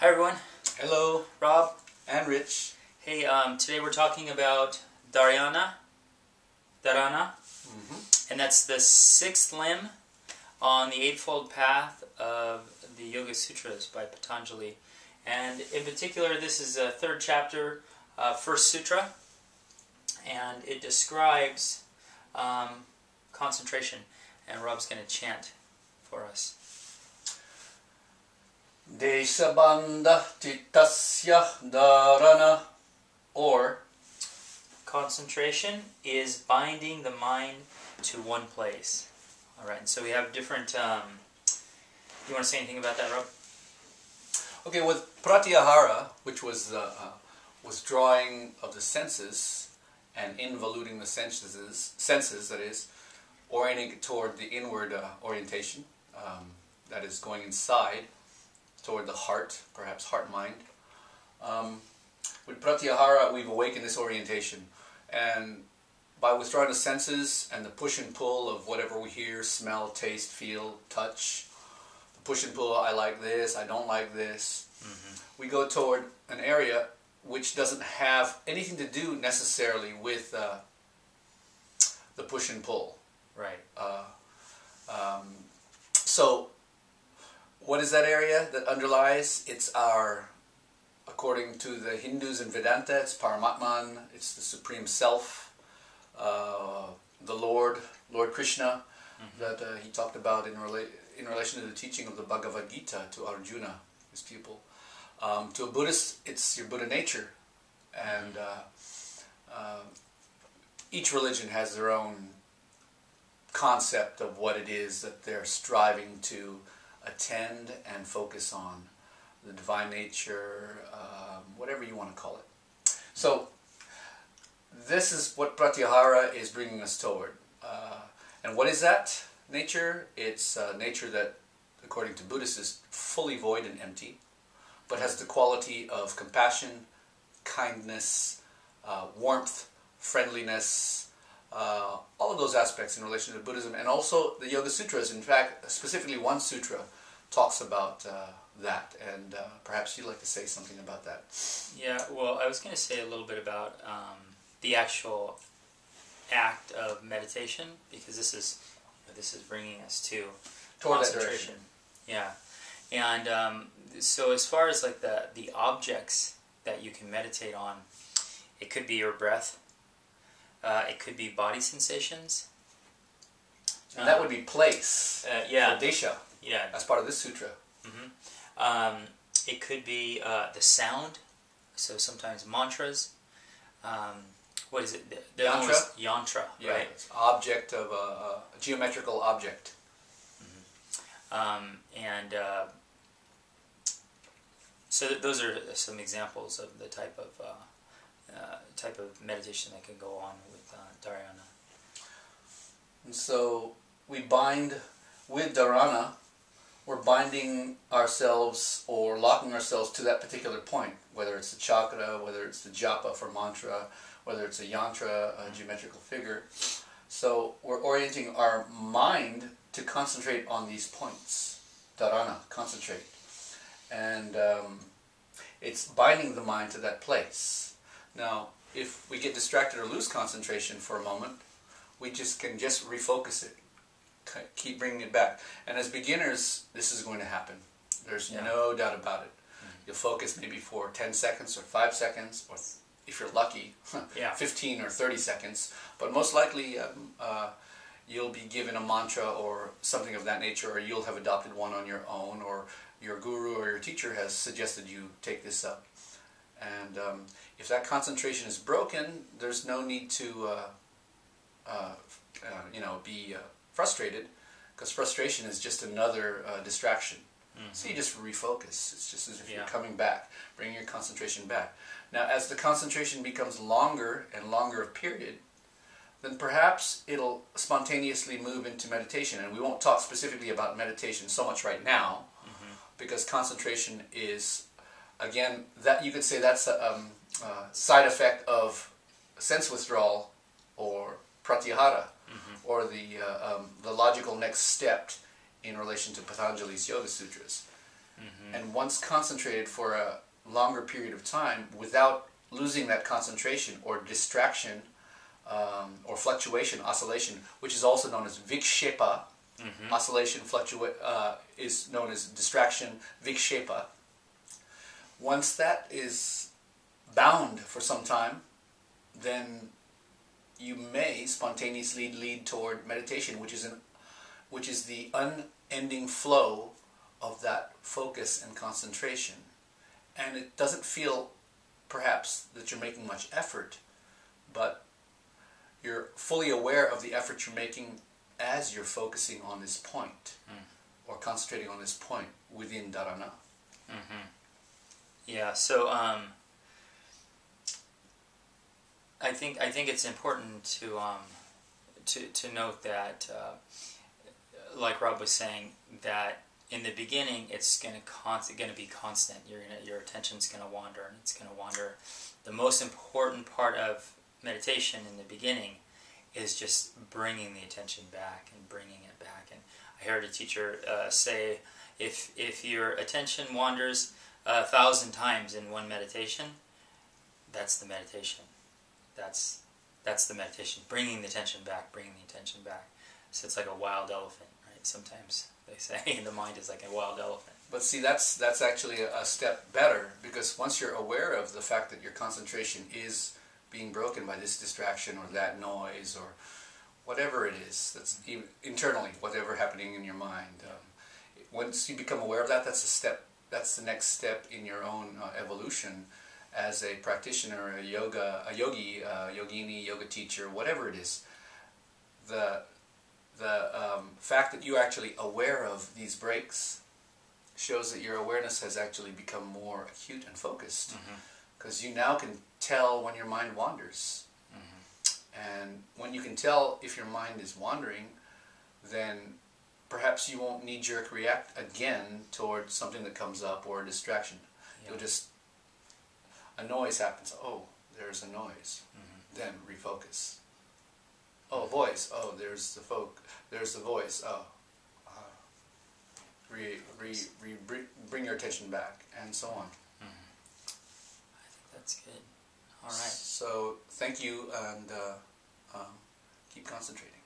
Hi everyone. Hello, Rob. and Rich. Hey, today we're talking about Dharana, and that's the sixth limb on the Eightfold Path of the Yoga Sutras by Patanjali. And in particular, this is a third chapter, first sutra, and it describes concentration. And Rob's going to chant for us. Deshabandha Chittasya Dharana, or concentration is binding the mind to one place. All right, so we have different. You want to say anything about that, Rob? okay, with pratyahara, which was withdrawing of the senses and involuting the senses, that is, orienting toward the inward orientation, that is going inside, toward the heart, perhaps heart-mind. With pratyahara, we've awakened this orientation, and by withdrawing the senses and the push and pull of whatever we hear, smell, taste, feel, touch, the push and pull, I like this, I don't like this, we go toward an area which doesn't have anything to do necessarily with the push and pull. Right. So, what is that area that underlies? It's our, according to the Hindus and Vedanta, it's Paramatman, it's the Supreme Self, the Lord Krishna, that he talked about in relation to the teaching of the Bhagavad Gita to Arjuna, his pupil. To a Buddhist, it's your Buddha nature, and each religion has their own concept of what it is that they're striving to attend and focus on, the divine nature, whatever you want to call it. So this is what pratyahara is bringing us toward. And what is that nature? It's nature that, according to Buddhists, is fully void and empty, but has the quality of compassion, kindness, warmth, friendliness, all of those aspects in relation to Buddhism, and also the Yoga Sutras. In fact, specifically one sutra talks about that, and perhaps you'd like to say something about that. Yeah, well, I was going to say a little bit about the actual act of meditation, because this is bringing us to Toward concentration. Yeah, and so as far as like the objects that you can meditate on, it could be your breath. It could be body sensations. And that would be place. Yeah. For desha. Yeah. As part of this sutra. It could be the sound. So sometimes mantras. What is it? Yantra. Yantra. Yeah, right. it's object of a geometrical object. So those are some examples of the type of meditation that can go on with Dharana. And so we bind with Dharana, we're binding ourselves or locking ourselves to that particular point, whether it's the chakra, whether it's the japa for mantra, whether it's a yantra, a geometrical figure. So we're orienting our mind to concentrate on these points. Dharana, concentrate. And it's binding the mind to that place. Now, if we get distracted or lose concentration for a moment, we can refocus it, keep bringing it back. And as beginners, this is going to happen. There's no doubt about it. You'll focus maybe for 10 seconds or 5 seconds, or if you're lucky, 15 or 30 seconds. But most likely, you'll be given a mantra or something of that nature, or you'll have adopted one on your own, or your guru or your teacher has suggested you take this up. And if that concentration is broken, there's no need to be frustrated, because frustration is just another distraction. So you just refocus. It's just as if you're coming back, bringing your concentration back. Now, as the concentration becomes longer and longer of period, then perhaps it'll spontaneously move into meditation. And we won't talk specifically about meditation so much right now, because concentration is, again, that you could say that's a side effect of sense withdrawal or pratyahara, or the logical next step in relation to Patanjali's Yoga Sutras. And once concentrated for a longer period of time without losing that concentration or distraction or fluctuation, oscillation, which is also known as vikshepa. Oscillation is known as distraction, vikshepa. Once that is bound for some time, then you may spontaneously lead toward meditation, which is the unending flow of that focus and concentration. And it doesn't feel perhaps that you're making much effort, but you're fully aware of the effort you're making as you're focusing on this point or concentrating on this point within Dharana. Yeah, so I think it's important to note that, like Rob was saying, that in the beginning it's going to be constant. Your attention's going to wander, and it's going to wander. The most important part of meditation in the beginning is just bringing the attention back and bringing it back. And I heard a teacher say, if your attention wanders 1,000 times in one meditation, that's the meditation. That's the meditation. Bringing the attention back, bringing the attention back. So it's like a wild elephant, right? Sometimes they say the mind is like a wild elephant. But see, that's actually a step better, because once you're aware of the fact that your concentration is being broken by this distraction or that noise or whatever it is, that's internally, whatever happening in your mind. Once you become aware of that, that's a step. That's the next step in your own evolution as a practitioner, a yogi, yogini, yoga teacher, whatever it is. The fact that you're actually aware of these breaks shows that your awareness has actually become more acute and focused, because you now can tell when your mind wanders. And when you can tell if your mind is wandering, then perhaps you won't knee-jerk react again towards something that comes up or a distraction. You'll just, a noise happens, oh, there's a noise, then refocus. Oh, voice, oh, there's the voice, oh, bring your attention back, and so on. I think that's good. All right. So, thank you, and keep concentrating.